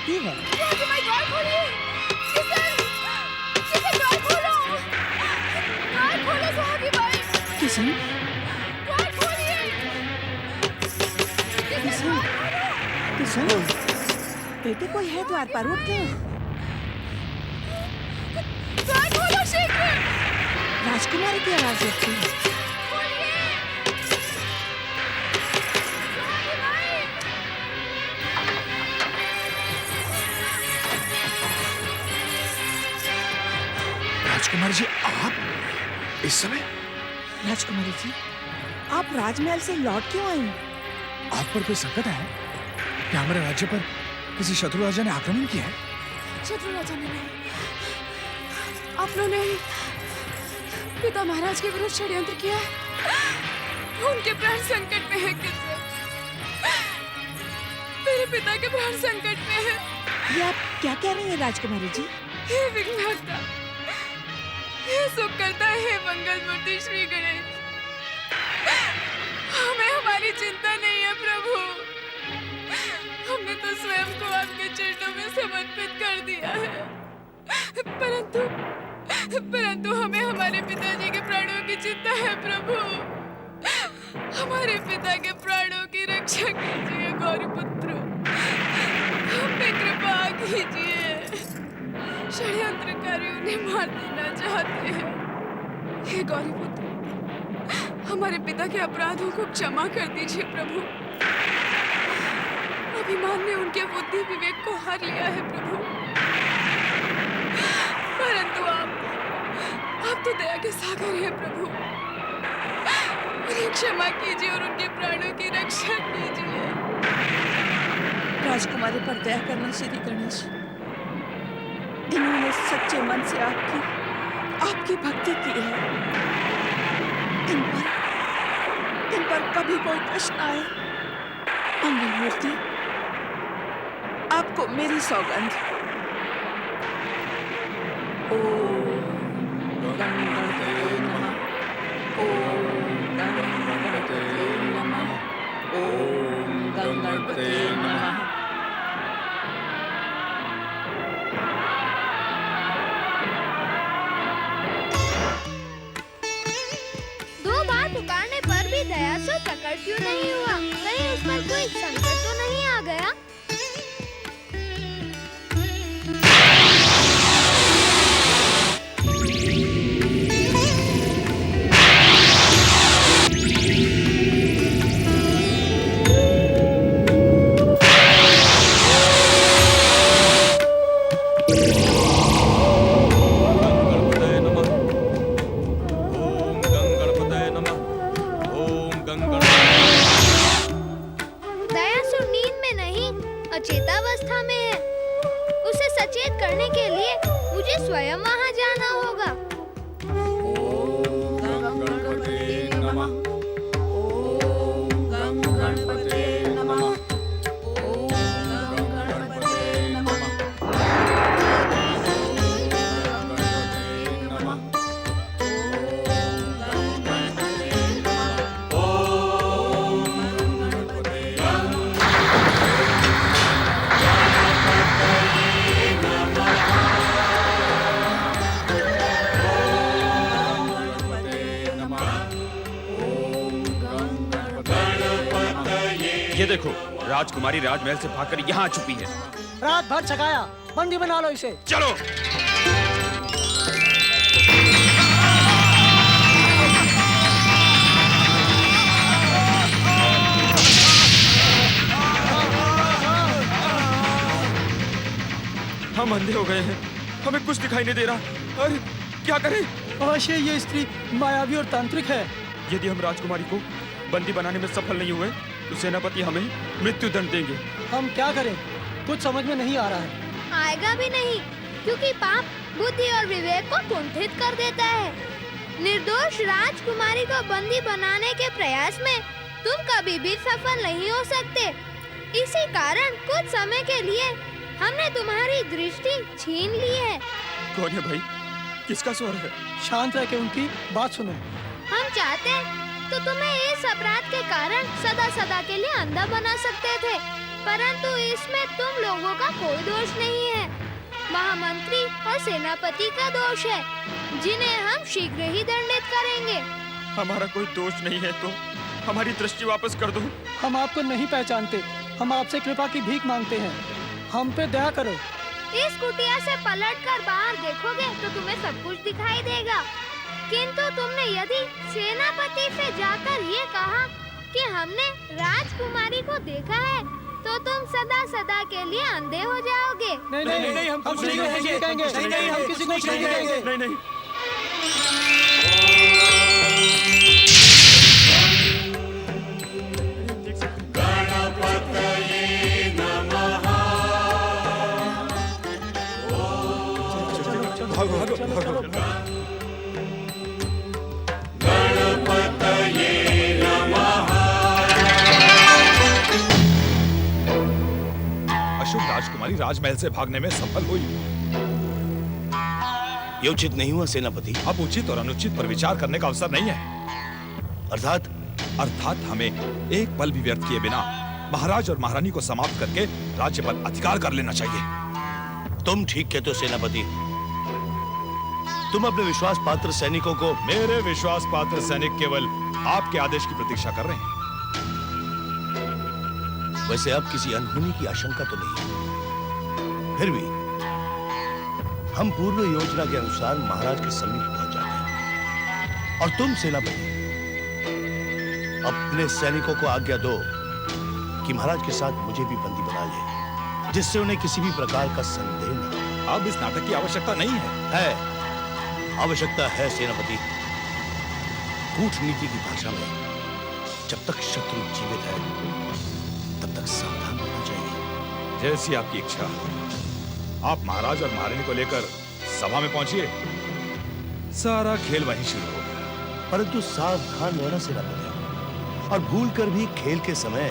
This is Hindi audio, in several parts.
सकती है। किशन, किशन, किशन, बेटे कोई है द्वार पर, उठ लो। राजकुमारी की आवाज लगती है। राजकुमारी जी, आप इस समय? राजकुमारी जी, आप राजमहल से लौट क्यों आई? आप पर कोई संकट है? क्या हमारे राज्य पर किसी शत्रु राजा ने आक्रमण किया है? शत्रु राजा ने नहीं, आप लोगों ने पिता महाराज के विरुद्ध षड्यंत्र किया है। उनके प्राण संकट में है। किशन, मेरे पिता के प्राण संकट में है। ये आप क्या कह रही हैं राजकुमारी जी? हे विघ्नहर्ता, हे सुख करता है, मंगल मूर्ति श्री गणेश, हमें हमारी चिंता नहीं है प्रभु। हमने तो स्वयं को आपके चरणों में समर्पित कर दिया है, परंतु हमें हमारे पिताजी के प्राणों की चिंता है प्रभु। हमारे पिता के प्राणों की रक्षा कीजिए गौरीपुत्र, हम पे कृपा कीजिए। षड्यंत्रकारी उन्हें मार देना चाहते हैं। हे गौरीपुत्र, हमारे पिता के अपराधों को क्षमा कर दीजिए प्रभु। अभिमान ने उनके बुद्धि विवेक को हार लिया है प्रभु, परंतु आप तो दया के सागर हैं प्रभु। उन्हें क्षमा कीजिए और उनके प्राणों की रक्षा कीजिए। राजकुमारी पर दया करना श्री गणेश। इन्होंने सच्चे मन से आपकी भक्ति की है। इन पर कभी कोई कष्ट आए। मंगल मूर्ति, आपको मेरी सौगंध। ओम गणपते नमः, ओम गणपते नमः, ओम गणपते नमः। पुकारने पर भी दया से प्रकट क्यों नहीं हुआ? कहीं उस पर कोई संकट तो नहीं आ गया? अचेतावस्था में है। उसे सचेत करने के लिए मुझे स्वयं वहां जाना होगा। ओम गणपते नमः, ओम गणपते नमः, ओम गणपते नमः, ये देखो, राजकुमारी राजमहल से भागकर यहाँ छुपी है। रात भर छकाया, बंदी बना लो इसे। चलो। हम अंधे हो गए हैं, हमें कुछ दिखाई नहीं दे रहा। अरे क्या करें? अवश्य ये स्त्री मायावी और तांत्रिक है। यदि हम राजकुमारी को बंदी बनाने में सफल नहीं हुए तो सेनापति हमें मृत्यु दंड देंगे। हम क्या करें? कुछ समझ में नहीं आ रहा है। आएगा भी नहीं, क्योंकि पाप बुद्धि और विवेक को कुंठित कर देता है। निर्दोष राजकुमारी को बंदी बनाने के प्रयास में तुम कभी भी सफल नहीं हो सकते। इसी कारण कुछ समय के लिए हमने तुम्हारी दृष्टि छीन ली है। कौन है भाई? किसका स्वर है? शांत रह के उनकी बात सुनो। हम चाहते तो तुम्हें इस अपराध के कारण सदा सदा के लिए अंधा बना सकते थे, परंतु इसमें तुम लोगों का कोई दोष नहीं है। महामंत्री और सेनापति का दोष है, जिन्हें हम शीघ्र ही दंडित करेंगे। हमारा कोई दोष नहीं है तो हमारी दृष्टि वापस कर दो। हम आपको नहीं पहचानते, हम आपसे कृपा की भीख मांगते हैं, हम पे दया करो। इस कुटिया से पलटकर बाहर देखोगे तो तुम्हें सब कुछ दिखाई देगा, किंतु तुमने यदि सेनापति से जाकर ये कहा कि हमने राजकुमारी को देखा है, तो तुम सदा सदा के लिए अंधे हो जाओगे। नहीं, हम कुछ नहीं कहेंगे, नहीं, हम किसी को कुछ नहीं कहेंगे। नहीं। अशुभ राजकुमारी राजमहल से भागने में सफल हुई। ये उचित नहीं हुआ सेनापति। अब उचित और अनुचित पर विचार करने का अवसर नहीं है। अर्थात हमें एक पल भी व्यर्थ किए बिना महाराज और महारानी को समाप्त करके राज्य पर अधिकार कर लेना चाहिए। तुम ठीक कहते हो सेनापति। तुम अपने विश्वास पात्र सैनिकों को। मेरे विश्वास पात्र सैनिक केवल आपके आदेश की प्रतीक्षा कर रहे हैं। वैसे अब किसी अनहोनी की आशंका तो नहीं, फिर भी हम पूर्व योजना के अनुसार महाराज के समीप पहुंच जाते हैं। और तुम सेनापति अपने सैनिकों को आज्ञा दो कि महाराज के साथ मुझे भी बंदी बना ले, जिससे उन्हें किसी भी प्रकार का संदेह न हो। अब इस नाटक की आवश्यकता नहीं है। आवश्यकता है सेनापति। कूटनीति की भाषा में जब तक शत्रु जीवित है तब तक सावधान होना चाहिए। जैसी आपकी इच्छा। आप महाराज और महारानी को लेकर सभा में पहुंचिए। सारा खेल वहीं शुरू होगा। परंतु सावधान रहना सेनापति, और भूल कर भी खेल के समय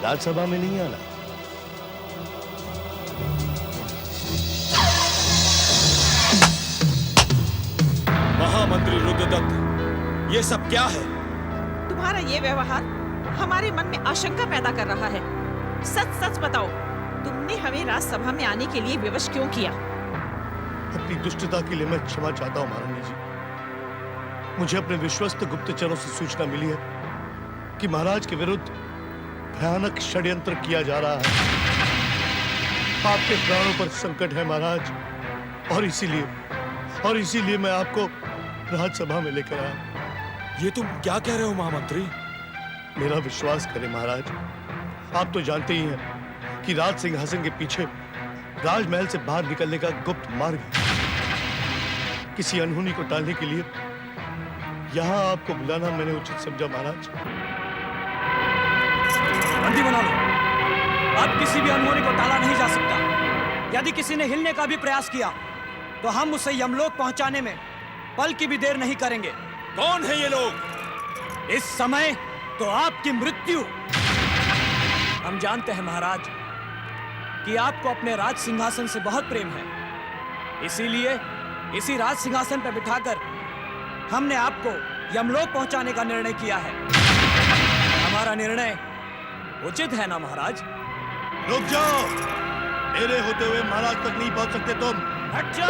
राजसभा में नहीं आना। महामंत्री रुद्रदत्त, ये सब क्या है? तुम्हारा ये व्यवहार हमारे मन में आशंका पैदा कर रहा है। सच सच बताओ, तुमने हमें राजसभा में आने के लिए विवश क्यों किया? अपनी दुष्टता के लिए मैं क्षमा चाहता हूँ महारानी जी। मुझे अपने विश्वस्त गुप्तचरों से सूचना मिली है कि महाराज के विरुद्ध भयानक षड्यंत्र किया जा रहा है। आपके प्राणों पर संकट है महाराज, और इसीलिए मैं आपको राजसभा में लेकर आया। ये तुम क्या कह रहे हो महामंत्री? मेरा विश्वास करें महाराज, आप तो जानते ही हैं कि राज सिंहासन के पीछे राजमहल से बाहर निकलने का गुप्त मार्ग है। किसी अनहोनी को टालने के लिए यहाँ आपको बुलाना मैंने उचित समझा महाराज। बंदी बना लो। अब किसी भी अनहोनी को टाला नहीं जा सकता। यदि किसी ने हिलने का भी प्रयास किया तो हम उसे यमलोक पहुंचाने में पल की भी देर नहीं करेंगे। कौन है ये लोग? इस समय तो आपकी मृत्यु। हम जानते हैं महाराज कि आपको अपने राज सिंहासन से बहुत प्रेम है, इसीलिए इसी राज सिंहासन पर बिठाकर हमने आपको यमलोक पहुंचाने का निर्णय किया है। हमारा निर्णय उचित है ना महाराज? रुक जाओ, मेरे होते हुए महाराज तक नहीं पहुंच सकते तुम। हट जाओ।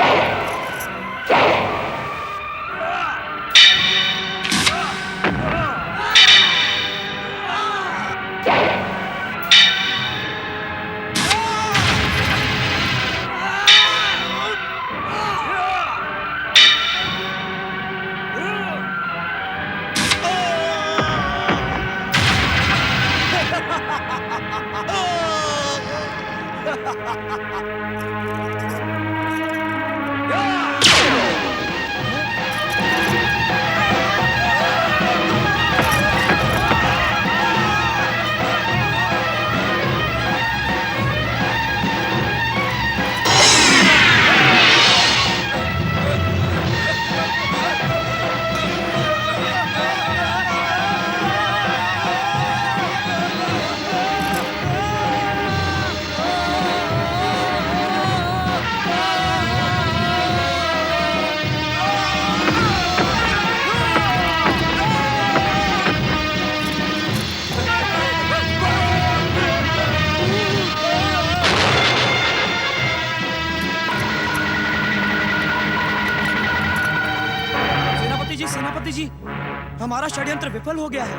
हमारा षड्यंत्र विफल हो गया है।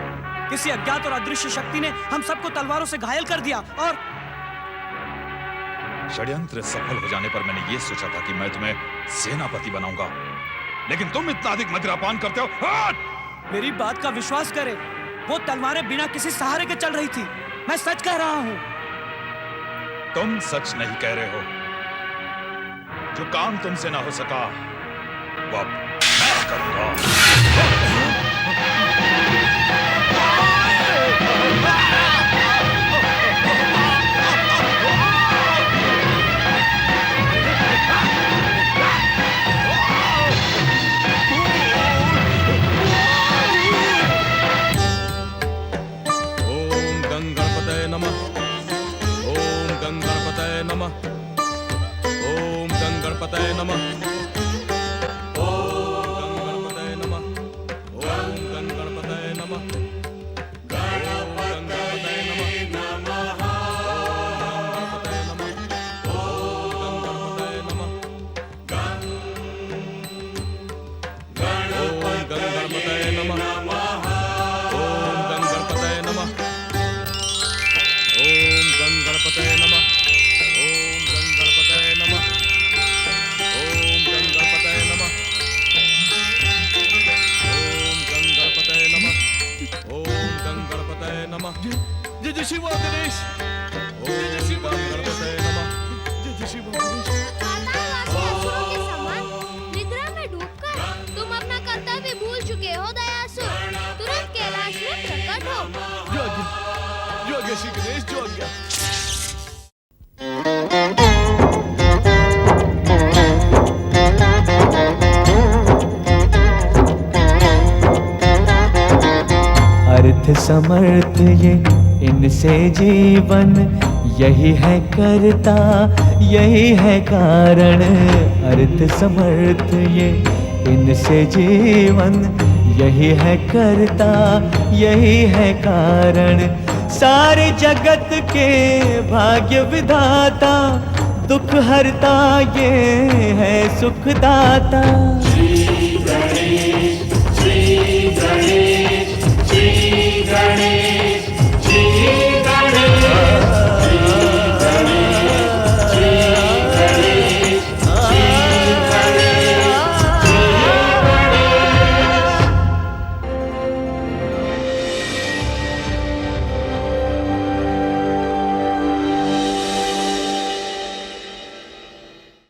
किसी अज्ञात और अदृश्य शक्ति ने हम सबको तलवारों से घायल कर दिया और षड्यंत्र सफल हो जाने पर मैंने ये सोचा था कि मैं तुम्हें सेनापति बनाऊंगा, लेकिन तुम इतना अधिक मदिरापान करते हो। मेरी बात का विश्वास करें, वो तलवारें बिना किसी सहारे के चल रही थी। मैं सच कह रहा हूं। तुम सच नहीं कह रहे हो। जो काम तुमसे ना हो सका वो अब मैं करूंगा। ओम गंगणपतये नमः। ओम गंगणपतये नमः। ओम गंगणपतये नमः। जय शिव गणेश। जय शिव गणपतये नमः। जय शिव गणेश। पातालवासी असुरों के समान निद्रा में डूबकर तुम अपना कर्तव्य भूल चुके हो दयासुर। तुरंत कैलाश में प्रकट हो। जो आज्ञा श्री गणेश, जो आज्ञा। अर्थ समर्थ ये इनसे जीवन, यही है करता यही है कारण। अर्थ समर्थ ये इनसे जीवन, यही है करता यही है कारण। सारे जगत के भाग्य विधाता, दुख हरता ये है सुखदाता।